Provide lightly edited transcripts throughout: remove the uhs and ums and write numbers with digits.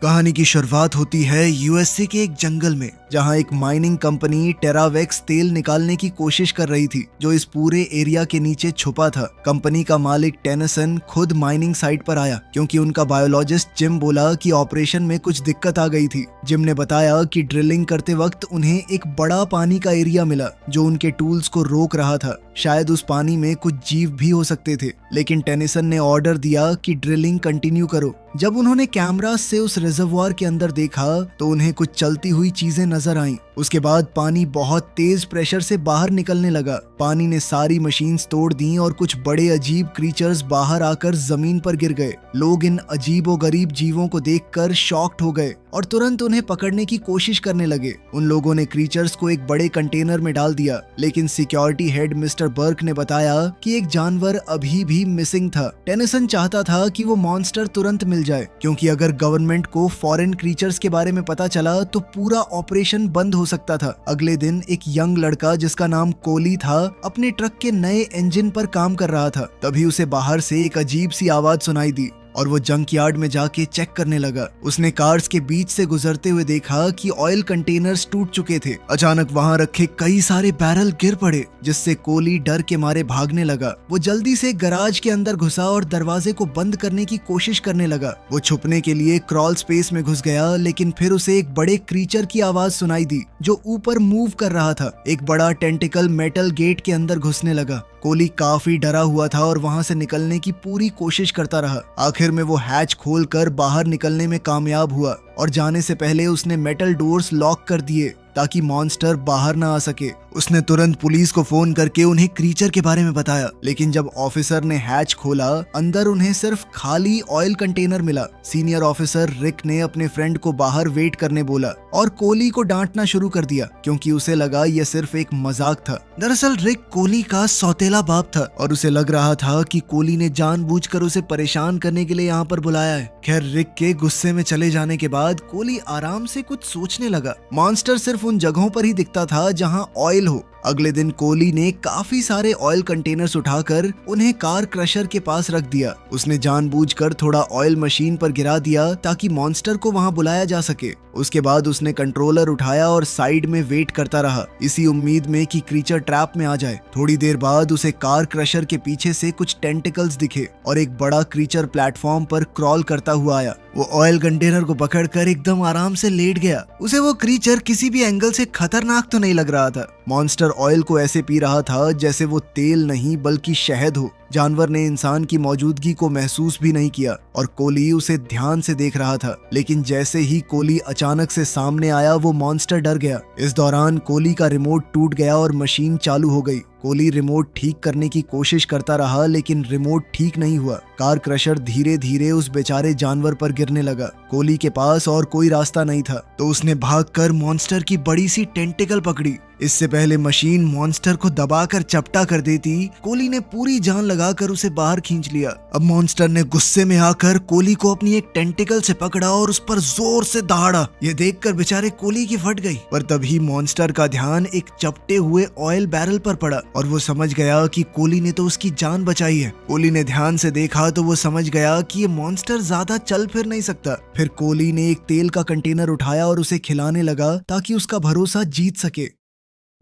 कहानी की शुरुआत होती है यूएसए के एक जंगल में, जहां एक माइनिंग कंपनी टेरावेक्स तेल निकालने की कोशिश कर रही थी, जो इस पूरे एरिया के नीचे छुपा था। कंपनी का मालिक टेनिसन खुद माइनिंग साइट पर आया क्योंकि उनका बायोलॉजिस्ट जिम बोला कि ऑपरेशन में कुछ दिक्कत आ गई थी। जिम ने बताया कि ड्रिलिंग करते वक्त उन्हें एक बड़ा पानी का एरिया मिला जो उनके टूल्स को रोक रहा था। शायद उस पानी में कुछ जीव भी हो सकते थे, लेकिन टेनिसन ने ऑर्डर दिया कि ड्रिलिंग कंटिन्यू करो। जब उन्होंने कैमरा से उस रिजर्वॉयर के अंदर देखा तो उन्हें कुछ चलती हुई चीजें नजर आईं। उसके बाद पानी बहुत तेज प्रेशर से बाहर निकलने लगा। पानी ने सारी मशीन्स तोड़ दी और कुछ बड़े अजीब क्रीचर्स बाहर आकर जमीन पर गिर गए। लोग इन अजीबोगरीब जीवों को देखकर शॉक्ड हो गए और तुरंत उन्हें पकड़ने की कोशिश करने लगे। उन लोगों ने क्रीचर्स को एक बड़े कंटेनर में डाल दिया, लेकिन सिक्योरिटी हेड मिस्टर बर्क ने बताया कि एक जानवर अभी भी मिसिंग था। टेनिसन चाहता था कि वो मॉन्स्टर तुरंत मिल जाए, क्योंकि अगर गवर्नमेंट को फॉरेन क्रीचर्स के बारे में पता चला तो पूरा ऑपरेशन बंद हो सकता था। अगले दिन एक यंग लड़का जिसका नाम कोली था अपने ट्रक के नए इंजन पर काम कर रहा था। तभी उसे बाहर से एक अजीब सी आवाज सुनाई दी और वो जंक यार्ड में जाके चेक करने लगा। उसने कार्स के बीच से गुजरते हुए देखा कि ऑयल कंटेनर्स टूट चुके थे। अचानक वहां रखे कई सारे बैरल गिर पड़े, जिससे कोली डर के मारे भागने लगा। वो जल्दी से गराज के अंदर घुसा और दरवाजे को बंद करने की कोशिश करने लगा। वो छुपने के लिए क्रॉल स्पेस में घुस गया, लेकिन फिर उसे एक बड़े क्रीचर की आवाज सुनाई दी जो ऊपर मूव कर रहा था। एक बड़ा टेंटिकल मेटल गेट के अंदर घुसने लगा। कोली काफी डरा हुआ था और वहां से निकलने की पूरी कोशिश करता रहा। आखिर में वो हैच खोलकर बाहर निकलने में कामयाब हुआ और जाने से पहले उसने मेटल डोर्स लॉक कर दिए ताकि मॉन्स्टर बाहर ना आ सके। उसने तुरंत पुलिस को फोन करके उन्हें क्रीचर के बारे में बताया, लेकिन जब ऑफिसर ने हैच खोला अंदर उन्हें सिर्फ खाली ऑयल कंटेनर मिला। सीनियर ऑफिसर रिक ने अपने फ्रेंड को बाहर वेट करने बोला और कोली को डांटना शुरू कर दिया, क्योंकि उसे लगा यह सिर्फ एक मजाक था। दरअसल रिक कोली का सौतेला बाप था और उसे लग रहा था कि कोली ने जानबूझकर उसे परेशान करने के लिए यहाँ पर बुलाया है। खैर, रिक के गुस्से में चले जाने के बाद कोली आराम से कुछ सोचने लगा। मॉन्स्टर सिर्फ उन जगहों पर ही दिखता था जहां ऑयल हो। अगले दिन कोली ने काफी सारे ऑयल कंटेनर्स उठाकर उन्हें कार क्रशर के पास रख दिया। उसने जानबूझकर थोड़ा ऑयल मशीन पर गिरा दिया ताकि मॉन्स्टर को वहां बुलाया जा सके। उसके बाद उसने कंट्रोलर उठाया और साइड में वेट करता रहा, इसी उम्मीद में कि क्रीचर ट्रैप में आ जाए। थोड़ी देर बाद उसे कार क्रशर के पीछे से कुछ टेंटिकल्स दिखे और एक बड़ा क्रीचर प्लेटफॉर्म पर क्रॉल करता हुआ आया। वो ऑयल कंटेनर को पकड़कर एकदम आराम से लेट गया। उसे वो क्रीचर किसी भी एंगल से खतरनाक तो नहीं लग रहा था। मॉन्स्टर ऑयल को ऐसे पी रहा था जैसे वो तेल नहीं बल्कि शहद हो। जानवर ने इंसान की मौजूदगी को महसूस भी नहीं किया और कोली उसे ध्यान से देख रहा था, लेकिन जैसे ही कोली अचानक से सामने आया वो मॉन्स्टर डर गया। इस दौरान कोली का रिमोट टूट गया और मशीन चालू हो गई। कोली रिमोट ठीक करने की कोशिश करता रहा, लेकिन रिमोट ठीक नहीं हुआ। कार क्रशर धीरे धीरे उस बेचारे जानवर पर गिरने लगा। कोली के पास और कोई रास्ता नहीं था, तो उसने भागकर मॉन्स्टर की बड़ी सी टेंटिकल पकड़ी। इससे पहले मशीन मॉन्स्टर को दबाकर चपटा कर देती, कोली ने पूरी जान लगाकर उसे बाहर खींच लिया। अब मॉन्स्टर ने गुस्से में आकर कोली को अपनी एक टेंटिकल से पकड़ा और उस पर जोर से दहाड़ा। ये देखकर बेचारे कोली की फट गई, पर तभी मॉन्स्टर का ध्यान एक चपटे हुए ऑयल बैरल पर पड़ा और वो समझ गया कि कोली ने तो उसकी जान बचाई है। कोली ने ध्यान से देखा तो वो समझ गया कि ये मॉन्स्टर ज्यादा चल फिर नहीं सकता। फिर कोली ने एक तेल का कंटेनर उठाया और उसे खिलाने लगा ताकि उसका भरोसा जीत सके।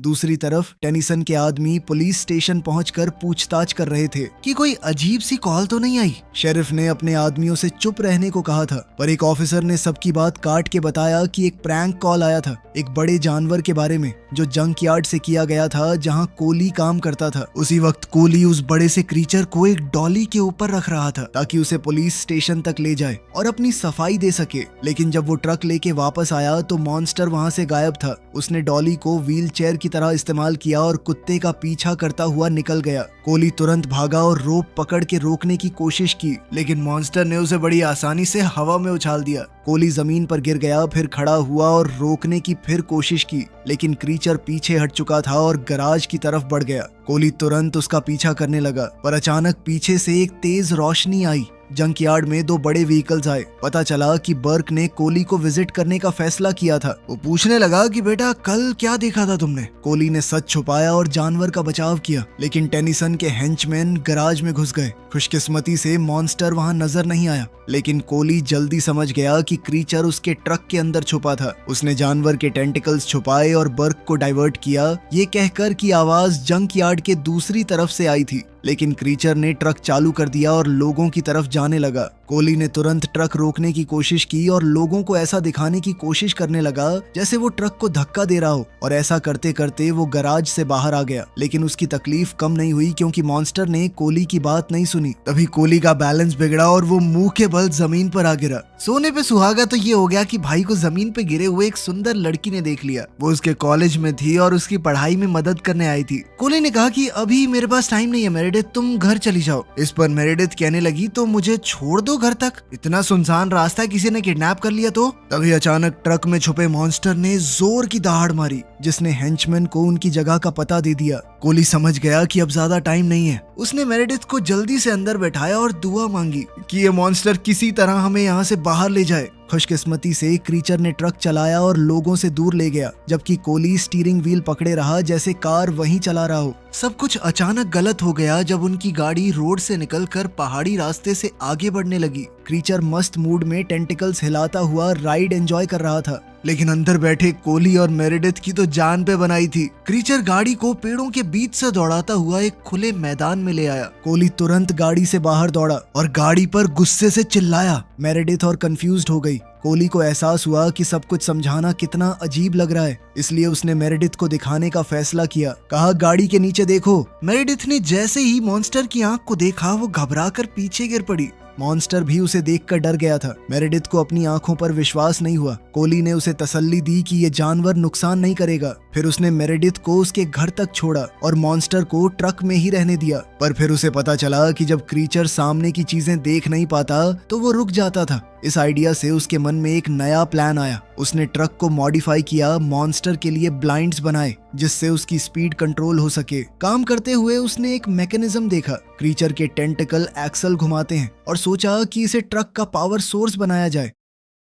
दूसरी तरफ टेनिसन के आदमी पुलिस स्टेशन पहुंचकर पूछताछ कर रहे थे कि कोई अजीब सी कॉल तो नहीं आई। शेरिफ ने अपने आदमियों से चुप रहने को कहा था, पर एक ऑफिसर ने सबकी बात काट के बताया कि एक प्रैंक कॉल आया था एक बड़े जानवर के बारे में जो जंक यार्ड से किया गया था जहां कोली काम करता था। उसी वक्त कोली उस बड़े से क्रीचर को एक डॉली के ऊपर रख रहा था ताकि उसे पुलिस स्टेशन तक ले जाए और अपनी सफाई दे सके। लेकिन जब वो ट्रक लेके वापस आया तो मॉन्स्टर वहां से गायब था। उसने डॉली को व्हील चेयर की तरह इस्तेमाल किया और कुत्ते का पीछा करता हुआ निकल गया। कोली तुरंत भागा और रोप पकड़ के रोकने की कोशिश की, लेकिन मॉन्स्टर ने उसे बड़ी आसानी से हवा में उछाल दिया। कोली जमीन पर गिर गया, फिर खड़ा हुआ और रोकने की फिर कोशिश की, लेकिन क्रीचर पीछे हट चुका था और गराज की तरफ बढ़ गया। कोली तुरंत उसका पीछा करने लगा, पर अचानक पीछे से एक तेज रोशनी आई जंक यार्ड में दो बड़े व्हीकल्स आए। पता चला कि बर्क ने कोली को विजिट करने का फैसला किया था। वो पूछने लगा कि बेटा कल क्या देखा था तुमने। कोली ने सच छुपाया और जानवर का बचाव किया, लेकिन टेनिसन के हेंचमैन गराज में घुस गए। खुशकिस्मती से मॉन्स्टर वहां नजर नहीं आया, लेकिन कोली जल्दी समझ गया कि क्रीचर उसके ट्रक के अंदर छुपा था। उसने जानवर के टेंटिकल्स छुपाए और बर्क को डाइवर्ट किया, ये कहकर कि आवाज जंक यार्ड के दूसरी तरफ से आई थी। लेकिन क्रीचर ने ट्रक चालू कर दिया और लोगों की तरफ जाने लगा। कोली ने तुरंत ट्रक रोकने की कोशिश की और लोगों को ऐसा दिखाने की कोशिश करने लगा जैसे वो ट्रक को धक्का दे रहा हो, और ऐसा करते करते वो गराज से बाहर आ गया। लेकिन उसकी तकलीफ कम नहीं हुई, क्योंकि मॉन्स्टर ने कोली की बात नहीं सुनी। तभी कोली का बैलेंस बिगड़ा और वो मुंह के बल जमीन पर आ गिरा। सोने पे सुहागा तो ये हो गया कि भाई को जमीन पे गिरे हुए एक सुंदर लड़की ने देख लिया। वो उसके कॉलेज में थी और उसकी पढ़ाई में मदद करने आई थी। कोली ने कहा कि अभी मेरे पास टाइम नहीं है मेरेडिथ, तुम घर चली जाओ। इस पर मेरेडिथ कहने लगी तो मुझे छोड़ दो घर तक, इतना सुनसान रास्ता किसी ने किडनैप कर लिया तो। तभी अचानक ट्रक में छुपे मॉन्स्टर ने जोर की दहाड़ मारी, जिसने हेंचमैन को उनकी जगह का पता दे दिया। कोली समझ गया कि अब ज्यादा टाइम नहीं है। उसने मेरेडिथ को जल्दी से अंदर बैठाया और दुआ मांगी कि ये मॉन्स्टर किसी तरह हमें यहाँ से बाहर ले जाए। खुशकिस्मती से क्रीचर ने ट्रक चलाया और लोगों से दूर ले गया, जबकि कोली स्टीयरिंग व्हील पकड़े रहा जैसे कार वहीं चला रहा हो। सब कुछ अचानक गलत हो गया जब उनकी गाड़ी रोड से निकलकर पहाड़ी रास्ते से आगे बढ़ने लगी। क्रीचर मस्त मूड में टेंटिकल्स हिलाता हुआ राइड एंजॉय कर रहा था, लेकिन अंदर बैठे कोली और मेरेडिथ की तो जान पे बनाई थी। क्रीचर गाड़ी को पेड़ों के बीच से दौड़ाता हुआ एक खुले मैदान में ले आया। कोली तुरंत गाड़ी से बाहर दौड़ा और गाड़ी पर गुस्से से चिल्लाया। मेरेडिथ और कंफ्यूज्ड हो गई। कोली को एहसास हुआ कि सब कुछ समझाना कितना अजीब लग रहा है, इसलिए उसने मेरेडिथ को दिखाने का फैसला किया। कहा गाड़ी के नीचे देखो। मेरेडिथ ने जैसे ही मॉन्स्टर की आंख को देखा वो घबराकर पीछे गिर पड़ी। मॉन्स्टर भी उसे देखकर डर गया था। मेरेडिथ को अपनी आंखों पर विश्वास नहीं हुआ। कोली ने उसे तसल्ली दी कि ये जानवर नुकसान नहीं करेगा। फिर उसने मेरेडिथ को उसके घर तक छोड़ा और मॉन्स्टर को ट्रक में ही रहने दिया। पर फिर उसे पता चला कि जब क्रीचर सामने की चीजें देख नहीं पाता तो वो रुक जाता था। इस आइडिया से उसके मन में एक नया प्लान आया। उसने ट्रक को मॉडिफाई किया, मॉन्स्टर के लिए ब्लाइंड्स बनाए जिससे उसकी स्पीड कंट्रोल हो सके। काम करते हुए उसने एक मैकेनिज्म देखा। क्रीचर के टेंटिकल एक्सल घुमाते हैं और सोचा कि इसे ट्रक का पावर सोर्स बनाया जाए।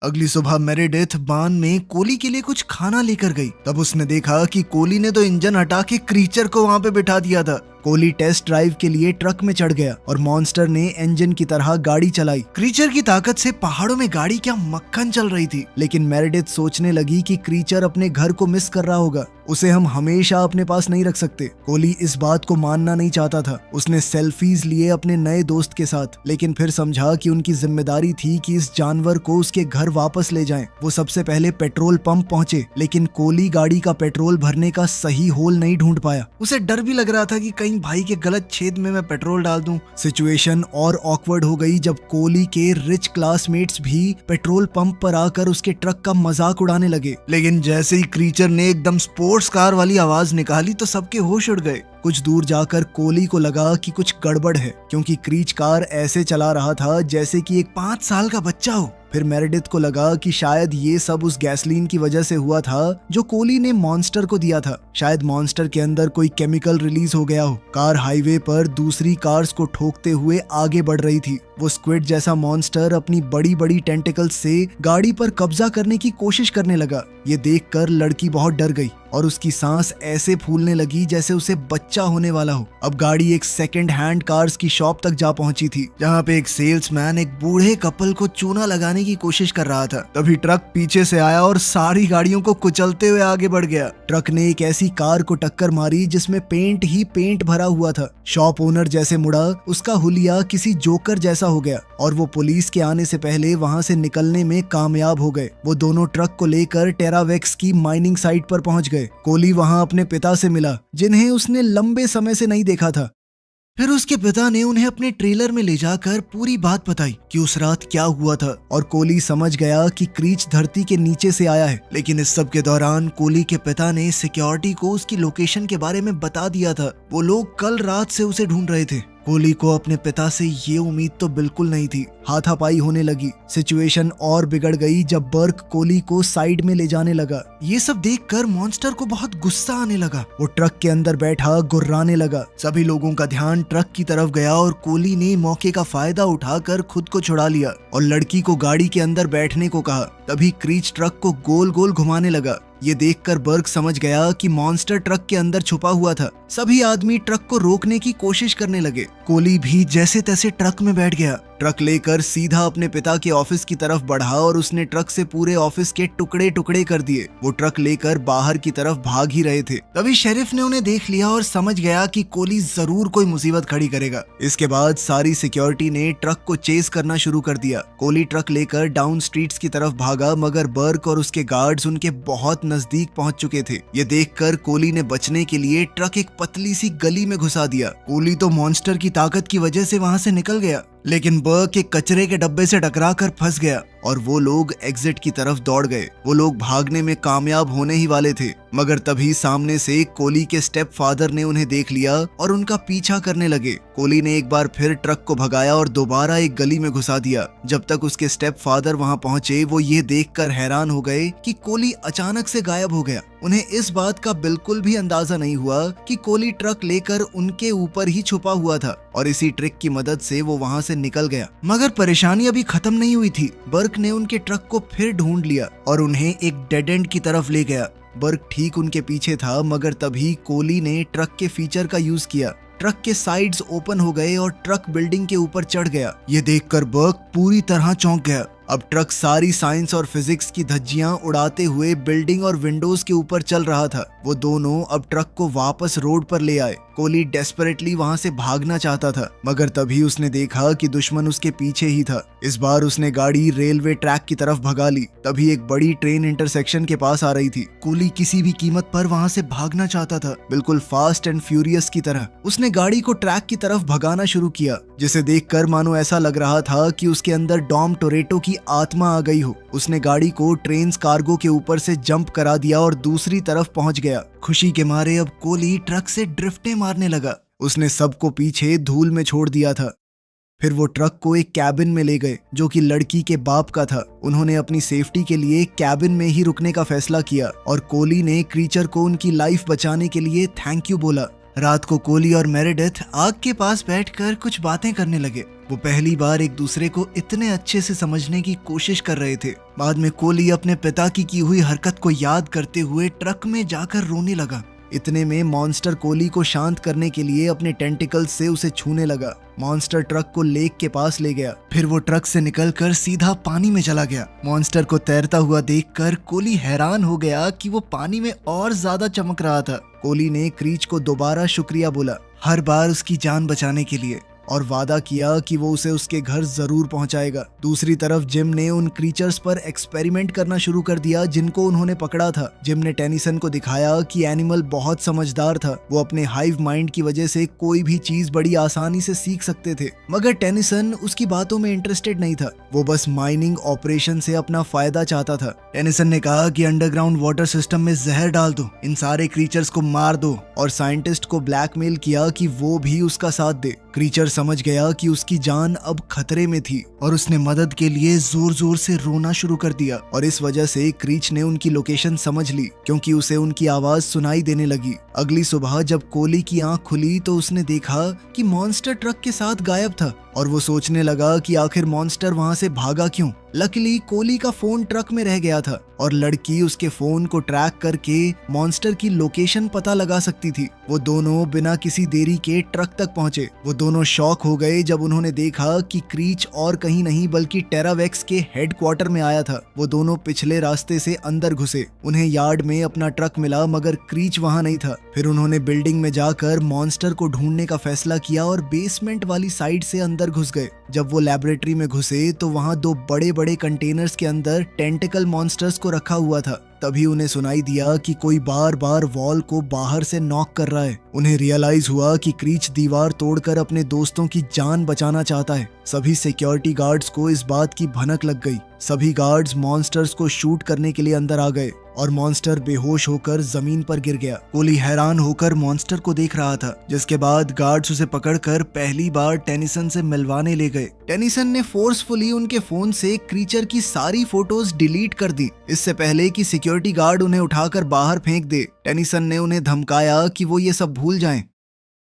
अगली सुबह मेरेडिथ बान में कोली के लिए कुछ खाना लेकर गई। तब उसने देखा कि कोली ने तो इंजन हटा के क्रीचर को वहां पे बिठा दिया था। कोली टेस्ट ड्राइव के लिए ट्रक में चढ़ गया और मॉन्स्टर ने इंजन की तरह गाड़ी चलाई। क्रीचर की ताकत से पहाड़ों में गाड़ी क्या मक्खन चल रही थी। लेकिन मेरेडिथ सोचने लगी कि क्रीचर अपने घर को मिस कर रहा होगा, उसे हम हमेशा अपने पास नहीं रख सकते। कोली इस बात को मानना नहीं चाहता था। उसने सेल्फीज लिए अपने नए दोस्त के साथ, लेकिन फिर समझा कि उनकी जिम्मेदारी थी कि इस जानवर को उसके घर वापस ले जाएं। वो सबसे पहले पेट्रोल पंप पहुंचे, लेकिन कोली गाड़ी का पेट्रोल भरने का सही होल नहीं ढूंढ पाया। उसे डर भी लग रहा था कि कहीं भाई के गलत छेद में मैं पेट्रोल डाल दूं। सिचुएशन और ऑकवर्ड हो गई जब कोली के रिच क्लासमेट्स भी पेट्रोल पंप पर आकर उसके ट्रक का मजाक उड़ाने लगे। लेकिन जैसे ही क्रीचर ने एकदम स्पोर्ट्स कार वाली आवाज निकाली तो सबके होश उड़ गए। कुछ दूर जाकर कोली को लगा कि कुछ गड़बड़ है, क्योंकि क्रीच कार ऐसे चला रहा था जैसे कि एक 5 साल का बच्चा हो। फिर मेरेडिथ को लगा कि शायद ये सब उस गैसलीन की वजह से हुआ था जो कोली ने मॉन्स्टर को दिया था। शायद मॉन्स्टर के अंदर कोई केमिकल रिलीज हो गया हो। कार हाईवे पर दूसरी कार्स को ठोकते हुए आगे बढ़ रही थी। वो स्क्विड जैसा मॉन्स्टर अपनी बड़ी बड़ी टेंटिकल्स से गाड़ी पर कब्जा करने की कोशिश करने लगा। ये देखकर लड़की बहुत डर गई और उसकी सांस ऐसे फूलने लगी जैसे उसे बच्चा होने वाला हो। अब गाड़ी एक सेकंड हैंड कार्स की शॉप तक जा पहुंची थी, जहां पे एक सेल्समैन एक बूढ़े कपल को चूना लगाने की कोशिश कर रहा था। तभी ट्रक पीछे से आया और सारी गाड़ियों को कुचलते हुए आगे बढ़ गया। ट्रक ने एक ऐसी कार को टक्कर मारी जिसमें पेंट ही पेंट भरा हुआ था। शॉप ओनर जैसे मुड़ा, उसका हुलिया किसी जोकर जैसा हो गया और वो पुलिस के आने से पहले वहां से निकलने में कामयाब हो गए। वो दोनों ट्रक को लेकर टेरावेक्स की माइनिंग साइट पर पहुंच गए। कोली वहां अपने पिता से मिला, जिन्हें उसने लंबे समय से नहीं देखा था। फिर उसके पिता ने उन्हें अपने ट्रेलर में ले जाकर पूरी बात बताई कि उस रात क्या हुआ था, और कोली समझ गया कि क्रीच धरती के नीचे से आया है। लेकिन इस सब के दौरान कोली के पिता ने सिक्योरिटी को उसकी लोकेशन के बारे में बता दिया था। वो लोग कल रात से उसे ढूंढ रहे थे। कोली को अपने पिता से ये उम्मीद तो बिल्कुल नहीं थी। हाथापाई होने लगी। सिचुएशन और बिगड़ गई जब बर्क कोली को साइड में ले जाने लगा। ये सब देखकर मॉन्स्टर को बहुत गुस्सा आने लगा। वो ट्रक के अंदर बैठा गुर्राने लगा। सभी लोगों का ध्यान ट्रक की तरफ गया और कोली ने मौके का फायदा उठाकर खुद को छुड़ा लिया और लड़की को गाड़ी के अंदर बैठने को कहा। तभी क्रीच ट्रक को गोल गोल घुमाने लगा। ये देखकर बर्क समझ गया कि मॉन्स्टर ट्रक के अंदर छुपा हुआ था। सभी आदमी ट्रक को रोकने की कोशिश करने लगे। कोली भी जैसे तैसे ट्रक में बैठ गया। ट्रक लेकर सीधा अपने पिता के ऑफिस की तरफ बढ़ा और उसने ट्रक से पूरे ऑफिस के टुकड़े टुकड़े कर दिए। वो ट्रक लेकर बाहर की तरफ भाग ही रहे थे। तभी शेरिफ ने उन्हें देख लिया और समझ गया कि कोली जरूर कोई मुसीबत खड़ी करेगा। इसके बाद सारी सिक्योरिटी ने ट्रक को चेस करना शुरू कर दिया। कोली ट्रक लेकर डाउन स्ट्रीट्स की तरफ भागा, मगर बर्क और उसके गार्ड्स उनके बहुत नजदीक पहुंच चुके थे। ये देखकर कोली ने बचने के लिए ट्रक एक पतली सी गली में घुसा दिया। कोली तो मॉन्स्टर की ताकत की वजह से वहां से निकल गया, लेकिन बर्क एक कचरे के डब्बे से टकराकर फंस गया और वो लोग एग्जिट की तरफ दौड़ गए। वो लोग भागने में कामयाब होने ही वाले थे, मगर तभी सामने से कोली के स्टेप फादर ने उन्हें देख लिया और उनका पीछा करने लगे। कोली ने एक बार फिर ट्रक को भगाया और दोबारा एक गली में घुसा दिया। जब तक उसके स्टेप फादर वहां पहुंचे, वो ये देखकर हैरान हो गए कि कोली अचानक से गायब हो गया। उन्हें इस बात का बिल्कुल भी अंदाजा नहीं हुआ कि कोली ट्रक लेकर उनके ऊपर ही छुपा हुआ था और इसी ट्रिक की मदद से वो वहां से निकल गया। मगर परेशानी अभी खत्म नहीं हुई थी। बर्क ने उनके ट्रक को फिर ढूंढ लिया और उन्हें एक डेड एंड की तरफ ले गया। बर्क ठीक उनके पीछे था, मगर तभी कोली ने ट्रक के फीचर का यूज किया। ट्रक के साइड्स ओपन हो गए और ट्रक बिल्डिंग के ऊपर चढ़ गया। ये देखकर बर्क पूरी तरह चौंक गया। अब ट्रक सारी साइंस और फिजिक्स की धज्जियां उड़ाते हुए बिल्डिंग और विंडोज के ऊपर चल रहा था। वो दोनों अब ट्रक को वापस रोड पर ले आए। कोली डेस्परेटली वहां से भागना चाहता था, मगर तभी उसने देखा कि दुश्मन उसके पीछे ही था। इस बार उसने गाड़ी रेलवे ट्रैक की तरफ भगा ली। तभी एक बड़ी ट्रेन इंटरसेक्शन के पास आ रही थी। कोली किसी भी कीमत पर वहां से भागना चाहता था, बिल्कुल फास्ट एंड फ्यूरियस की तरह। उसने गाड़ी को ट्रैक की तरफ भगाना शुरू किया, जिसे देखकर मानो ऐसा लग रहा था कि उसके अंदर डॉम टोरेटो की आत्मा आ गई हो। उसने गाड़ी को ट्रेन कार्गो के ऊपर से जंप करा दिया और दूसरी तरफ पहुंच गया। खुशी के मारे अब कोली ट्रक से ड्रिफ्टें मारने लगा। उसने सबको पीछे धूल में छोड़ दिया था। फिर वो ट्रक को एक कैबिन में ले गए जो कि लड़की के बाप का था। उन्होंने अपनी सेफ्टी के लिए कैबिन में ही रुकने का फैसला किया और कोली ने क्रीचर को उनकी लाइफ बचाने के लिए थैंक यू बोला। रात को कोली और मेरेडिथ आग के पास बैठकर कुछ बातें करने लगे। वो पहली बार एक दूसरे को इतने अच्छे से समझने की कोशिश कर रहे थे। बाद में कोली अपने पिता की हुई हरकत को याद करते हुए ट्रक में जाकर रोने लगा। इतने में मॉन्स्टर कोली को शांत करने के लिए अपने टेंटिकल्स से उसे छूने लगा। मॉन्स्टर ट्रक को लेक के पास ले गया। फिर वो ट्रक से निकलकर सीधा पानी में चला गया। मॉन्स्टर को तैरता हुआ देखकर कोली हैरान हो गया कि वो पानी में और ज्यादा चमक रहा था। कोली ने क्रीच को दोबारा शुक्रिया बोला, हर बार उसकी जान बचाने के लिए, और वादा किया कि वो उसे उसके घर जरूर पहुंचाएगा। दूसरी तरफ जिम ने उन क्रीचर्स पर एक्सपेरिमेंट करना शुरू कर दिया जिनको उन्होंने पकड़ा था। जिम ने टेनिसन को दिखाया कि एनिमल बहुत समझदार था। वो अपने हाइव माइंड की वजह से कोई भी चीज बड़ी आसानी से सीख सकते थे, मगर टेनिसन उसकी बातों में इंटरेस्टेड नहीं था। वो बस माइनिंग ऑपरेशन से अपना फायदा चाहता था। टेनिसन ने कहा कि अंडरग्राउंड वाटर सिस्टम में जहर डाल दो, इन सारे क्रीचर्स को मार दो, और साइंटिस्ट को ब्लैकमेल किया कि वो भी उसका साथ दे। क्रीचर समझ गया कि उसकी जान अब खतरे में थी और उसने मदद के लिए जोर जोर से रोना शुरू कर दिया, और इस वजह से क्रीच ने उनकी लोकेशन समझ ली क्योंकि उसे उनकी आवाज सुनाई देने लगी। अगली सुबह जब कोली की आंख खुली तो उसने देखा कि मॉन्स्टर ट्रक के साथ गायब था और वो सोचने लगा कि आखिर मॉन्स्टर वहां से भागा क्यों। लकीली कोली का फोन ट्रक में रह गया था और लड़की उसके फोन को ट्रैक करके मॉन्स्टर की लोकेशन पता लगा सकती थी। वो दोनों बिना किसी देरी के ट्रक तक पहुंचे। वो दोनों शॉक हो गए जब उन्होंने देखा कि क्रीच और कहीं नहीं बल्कि टेरावेक्स के हेडक्वार्टर में आया था। वो दोनों पिछले रास्ते से अंदर घुसे। उन्हें यार्ड में अपना ट्रक मिला, मगर क्रीच वहां नहीं था। फिर उन्होंने बिल्डिंग में जाकर मॉन्स्टर को ढूंढने का फैसला किया और बेसमेंट वाली साइड से अंदर घुस गए। जब वो लैबोरेटरी में घुसे तो वहां दो बड़े बड़े कंटेनर्स के अंदर टेंटिकल मॉन्स्टर्स को रखा हुआ था। तभी उन्हें सुनाई दिया कि कोई बार बार वॉल को बाहर से नॉक कर रहा है। उन्हें रियलाइज हुआ कि क्रीच दीवार तोड़कर अपने दोस्तों की जान बचाना चाहता है। सभी सिक्योरिटी गार्ड्स को इस बात की भनक लग गई। सभी गार्ड्स मॉन्स्टर्स को शूट करने के लिए अंदर आ गए और मॉन्स्टर बेहोश होकर जमीन पर गिर गया। कोली हैरान होकर मॉन्स्टर को देख रहा था, जिसके बाद गार्ड्स उसे पकड़कर पहली बार टेनिसन से मिलवाने ले गए। टेनिसन ने फोर्सफुली उनके फोन से क्रीचर की सारी फोटोज डिलीट कर दी, इससे पहले कि सिक्योरिटी गार्ड उन्हें उठाकर बाहर फेंक दे। टेनिसन ने उन्हें धमकाया कि वो ये सब भूल जाएं।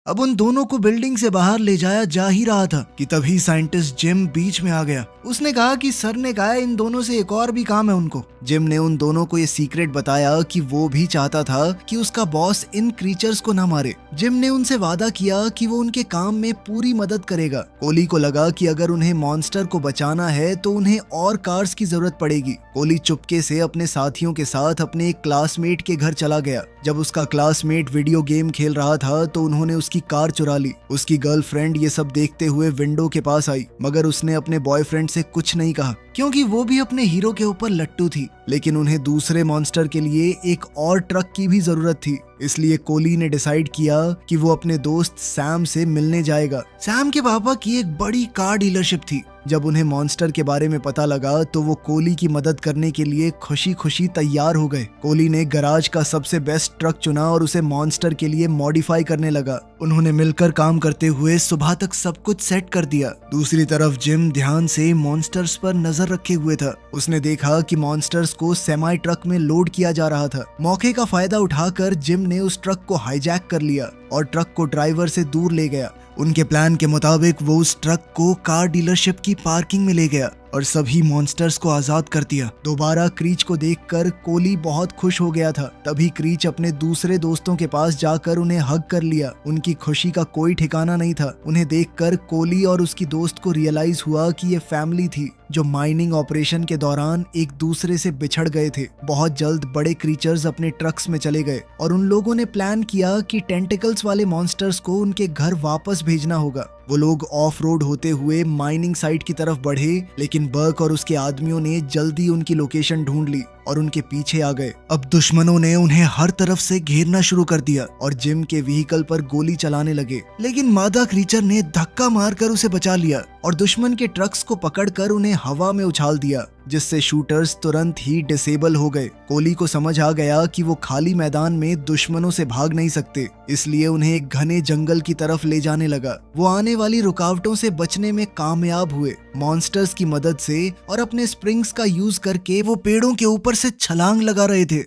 अब उन दोनों को बिल्डिंग से बाहर ले जाया जा ही रहा था कि तभी साइंटिस्ट जिम बीच में आ गया। उसने कहा कि सर ने कहा इन दोनों से एक और भी काम है उनको। जिम ने उन दोनों को ये सीक्रेट बताया कि वो भी चाहता था कि उसका बॉस इन क्रीचर्स को ना मारे। जिम ने उनसे वादा किया कि वो उनके काम में पूरी मदद करेगा। कोली को लगा कि अगर उन्हें मॉन्स्टर को बचाना है तो उन्हें और कार्स की जरूरत पड़ेगी। कोली चुपके से अपने साथियों के साथ अपने एक क्लासमेट के घर चला गया। जब उसका क्लासमेट वीडियो गेम खेल रहा था तो उन्होंने उसकी कार चुरा ली। उसकी गर्लफ्रेंड ये सब देखते हुए विंडो के पास आई, मगर उसने अपने बॉयफ्रेंड से कुछ नहीं कहा क्योंकि वो भी अपने हीरो के ऊपर लट्टू थी। लेकिन उन्हें दूसरे मॉन्स्टर के लिए एक और ट्रक की भी जरूरत थी, इसलिए कोली ने डिसाइड किया कि वो अपने दोस्त सैम से मिलने जाएगा। सैम के पापा की एक बड़ी कार डीलरशिप थी। जब उन्हें मॉन्स्टर के बारे में पता लगा तो वो कोली की मदद करने के लिए खुशी खुशी तैयार हो गए। कोली ने गराज का सबसे बेस्ट ट्रक चुना और उसे मॉन्स्टर के लिए मॉडिफाई करने लगा। उन्होंने मिलकर काम करते हुए सुबह तक सब कुछ सेट कर दिया। दूसरी तरफ जिम ध्यान से मॉन्स्टर्स पर नजर रखे हुए था। उसने देखा कि मॉन्स्टर्स को सेमी ट्रक में लोड किया जा रहा था। मौके का फायदा उठाकर जिम ने उस ट्रक को हाईजैक कर लिया और ट्रक को ड्राइवर से दूर ले गया। उनके प्लान के मुताबिक वो उस ट्रक को कार डीलरशिप की पार्किंग में ले गया और सभी मॉन्स्टर्स को आजाद कर दिया। दोबारा क्रीच को देखकर कोली बहुत खुश हो गया था। तभी क्रीच अपने दूसरे दोस्तों के पास जाकर उन्हें हग कर लिया। उनकी खुशी का कोई ठिकाना नहीं था। उन्हें देखकर कोली और उसकी दोस्त को रियलाइज हुआ कि ये फैमिली थी जो माइनिंग ऑपरेशन के दौरान एक दूसरे से बिछड़ गए थे। बहुत जल्द बड़े क्रीचर्स अपने ट्रक्स में चले गए और उन लोगों ने प्लान किया कि टेंटिकल्स वाले मॉन्स्टर्स को उनके घर वापस भेजना होगा। वो लोग ऑफ रोड होते हुए माइनिंग साइट की तरफ बढ़े, लेकिन बर्क और उसके आदमियों ने जल्दी उनकी लोकेशन ढूंढ ली और उनके पीछे आ गए। अब दुश्मनों ने उन्हें हर तरफ से घेरना शुरू कर दिया और जिम के व्हीकल पर गोली चलाने लगे, लेकिन मादा क्रीचर ने धक्का मारकर उसे बचा लिया और दुश्मन के ट्रक्स को पकड़कर उन्हें हवा में उछाल दिया, जिससे शूटर्स तुरंत ही डिसेबल हो गए। कोली को समझ आ गया कि वो खाली मैदान में दुश्मनों से भाग नहीं सकते, इसलिए उन्हें एक घने जंगल की तरफ ले जाने लगा। वो आने वाली रुकावटों से बचने में कामयाब हुए। मॉन्स्टर्स की मदद से और अपने स्प्रिंग्स का यूज करके वो पेड़ों के ऊपर से छलांग लगा रहे थे।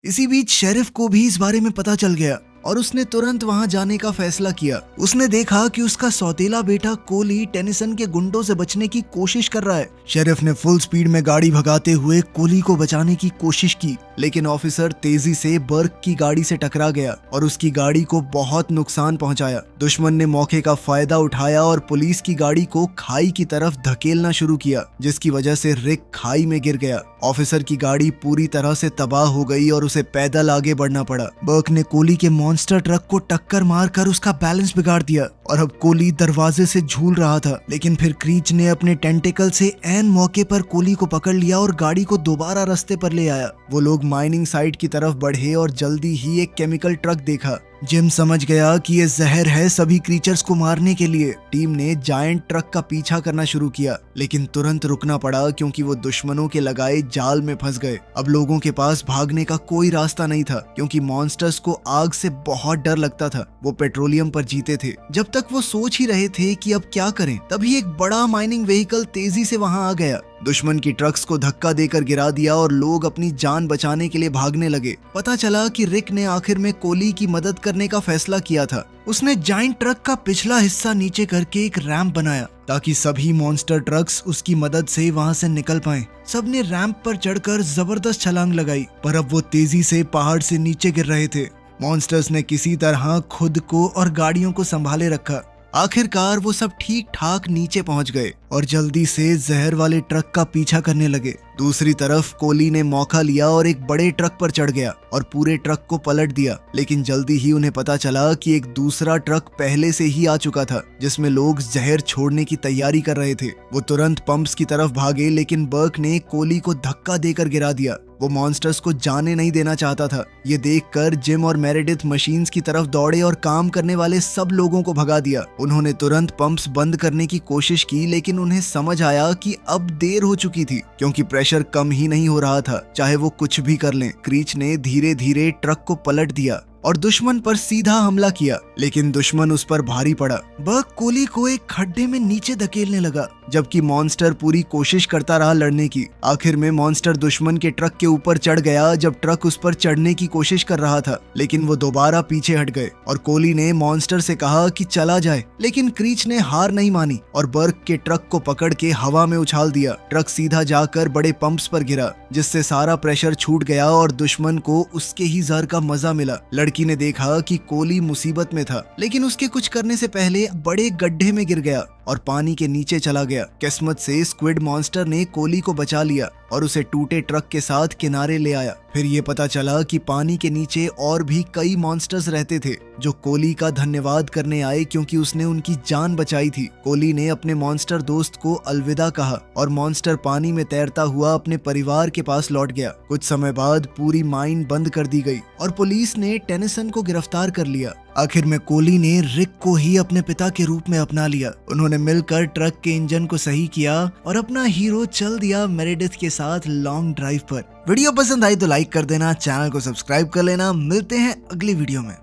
इसी बीच शेरिफ को भी इस बारे में पता चल गया और उसने तुरंत वहां जाने का फैसला किया। उसने देखा कि उसका सौतेला बेटा कोली टेनिसन के गुंडों से बचने की कोशिश कर रहा है। शेरिफ ने फुल स्पीड में गाड़ी भगाते हुए कोली को बचाने की कोशिश की, लेकिन ऑफिसर तेजी से बर्क की गाड़ी से टकरा गया और उसकी गाड़ी को बहुत नुकसान पहुंचाया। दुश्मन ने मौके का फायदा उठाया और पुलिस की गाड़ी को खाई की तरफ धकेलना शुरू किया, जिसकी वजह से रिक खाई में गिर गया। ऑफिसर की गाड़ी पूरी तरह से तबाह हो गई और उसे पैदल आगे बढ़ना पड़ा। बर्क ने कोली के मॉन्स्टर ट्रक को टक्कर मारकर उसका बैलेंस बिगाड़ दिया और अब कोली दरवाजे से झूल रहा था, लेकिन फिर क्रीच ने अपने टेंटिकल से ऐन मौके पर कोली को पकड़ लिया और गाड़ी को दोबारा रास्ते पर ले आया। वो लोग माइनिंग साइट की तरफ बढ़े और जल्दी ही एक केमिकल ट्रक देखा। जिम समझ गया कि ये जहर है सभी क्रीचर्स को मारने के लिए। टीम ने जायंट ट्रक का पीछा करना शुरू किया, लेकिन तुरंत रुकना पड़ा क्योंकि वो दुश्मनों के लगाए जाल में फंस गए। अब लोगों के पास भागने का कोई रास्ता नहीं था क्योंकि मॉन्स्टर्स को आग से बहुत डर लगता था। वो पेट्रोलियम पर जीते थे। जब तक वो सोच ही रहे थे कि अब क्या करें, तभी एक बड़ा माइनिंग व्हीकल तेजी से वहां आ गया। दुश्मन की ट्रक्स को धक्का देकर गिरा दिया और लोग अपनी जान बचाने के लिए भागने लगे। पता चला कि रिक ने आखिर में कोली की मदद करने का फैसला किया था। उसने जायंट ट्रक का पिछला हिस्सा नीचे करके एक रैंप बनाया ताकि सभी मॉन्स्टर ट्रक्स उसकी मदद से वहां से निकल पाएं। सबने रैंप पर चढ़कर जबरदस्त छलांग लगाई, पर अब वो तेजी से पहाड़ से नीचे गिर रहे थे। मॉन्स्टर्स ने किसी तरह खुद को और गाड़ियों को संभाले रखा। आखिरकार वो सब ठीक ठाक नीचे पहुंच गए और जल्दी से जहर वाले ट्रक का पीछा करने लगे। दूसरी तरफ कोली ने मौका लिया और एक बड़े ट्रक पर चढ़ गया और पूरे ट्रक को पलट दिया, लेकिन जल्दी ही उन्हें पता चला कि एक दूसरा ट्रक पहले से ही आ चुका था जिसमें लोग जहर छोड़ने की तैयारी कर रहे थे। वो तुरंत पंप्स की तरफ भागे, लेकिन बर्क ने कोली को धक्का देकर गिरा दिया। वो मॉन्स्टर्स को जाने नहीं देना चाहता था। ये देखकर जिम और मेरेडिथ मशीन्स की तरफ दौड़े और काम करने वाले सब लोगों को भगा दिया। उन्होंने तुरंत पंप्स बंद करने की कोशिश की, लेकिन उन्हें समझ आया कि अब देर हो चुकी थी, क्योंकि प्रेशर कम ही नहीं हो रहा था, चाहे वो कुछ भी कर लें। क्रीच ने धीरे धीरे ट्रक को पलट दिया और दुश्मन पर सीधा हमला किया, लेकिन दुश्मन उस पर भारी पड़ा। बर्क कोली को एक खड्डे में नीचे धकेलने लगा, जबकि मॉन्स्टर पूरी कोशिश करता रहा लड़ने की। आखिर में मॉन्स्टर दुश्मन के ट्रक के ऊपर चढ़ गया। जब ट्रक उस पर चढ़ने की कोशिश कर रहा था, लेकिन वो दोबारा पीछे हट गए और कोली ने मॉन्स्टर से कहा कि चला जाए, लेकिन क्रीच ने हार नहीं मानी और बर्क के ट्रक को पकड़ के हवा में उछाल दिया। ट्रक सीधा जाकर बड़े पंप्स पर गिरा, जिससे सारा प्रेशर छूट गया और दुश्मन को उसके ही जहर का मजा मिला। लड़की ने देखा कि कोली मुसीबत में था, लेकिन उसके कुछ करने से पहले बड़े गड्ढे में गिर गया और पानी के नीचे चला गया। किस्मत से स्क्विड मॉन्स्टर ने कोली को बचा लिया और उसे टूटे ट्रक के साथ किनारे ले आया। फिर ये पता चला कि पानी के नीचे और भी कई मॉन्स्टर्स रहते थे जो कोली का धन्यवाद करने आए, क्योंकि उसने उनकी जान बचाई थी। कोली ने अपने मॉन्स्टर दोस्त को अलविदा कहा और मॉन्स्टर पानी में तैरता हुआ अपने परिवार के पास लौट गया। कुछ समय बाद पूरी माइन बंद कर दी गई और पुलिस ने टेनिसन को गिरफ्तार कर लिया। आखिर में कोली ने रिक को ही अपने पिता के रूप में अपना लिया। उन्होंने मिलकर ट्रक के इंजन को सही किया और अपना हीरो चल दिया मेरेडिथ के साथ लॉन्ग ड्राइव पर। वीडियो पसंद आई तो लाइक कर देना, चैनल को सब्सक्राइब कर लेना। मिलते हैं अगली वीडियो में।